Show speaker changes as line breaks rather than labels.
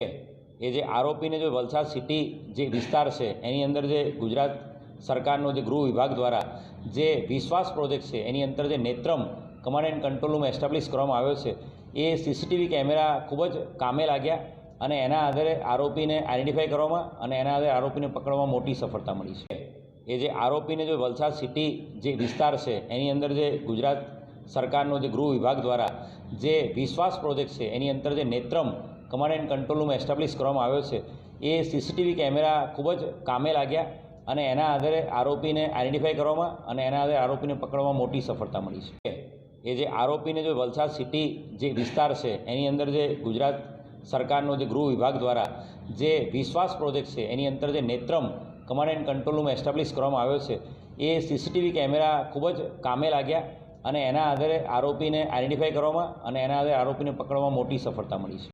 એ જે આરોપીને જો વલસાડ સિટી જે વિસ્તાર છે એની અંદર જે ગુજરાત સરકારનો જે ગૃહ વિભાગ દ્વારા જે વિશ્વાસ પ્રોજેક્ટ છે એની અંદર જે Netram command and control room establish કરવામાં આવ્યો છે એ સીસીટીવી કેમેરા ખૂબ જ કામે લાગ્યા અને એના આધારે આરોપીને આઈડેન્ટિફાઈ કરવામાં અને એના આધારે આરોપીને પકડવામાં મોટી સફળતા મળી છે। એ જે આરોપીને જો વલસાડ સિટી જે વિસ્તાર છે એની અંદર જે ગુજરાત સરકારનો જે ગૃહ વિભાગ દ્વારા જે વિશ્વાસ પ્રોજેક્ટ છે એની અંદર જે Netram command and control room establish કરવામાં આવ્યો છે એ સીસીટીવી કેમેરા ખૂબ જ કામે લાગ્યા અને એના આધારે આરોપીને આઈડેન્ટિફાઈ કરવામાં અને એના આધારે આરોપીને પકડવામાં મોટી સફળતા મળી છે। એ જે આરોપીને જો વલસાડ સિટી જે વિસ્તાર છે એની અંદર જે ગુજરાત સરકારનો જે ગૃહ વિભાગ દ્વારા જે વિશ્વાસ પ્રોજેક્ટ છે એની અંદર જે Netram command and control room establish કરવામાં આવ્યો છે એ સીસીટીવી કેમેરા ખૂબ જ કામે લાગ્યા અને એના આધારે આરોપીને આઈડેન્ટિફાઈ કરવામાં અને એના આધારે આરોપીને પકડવામાં મોટી સફળતા મળી છે।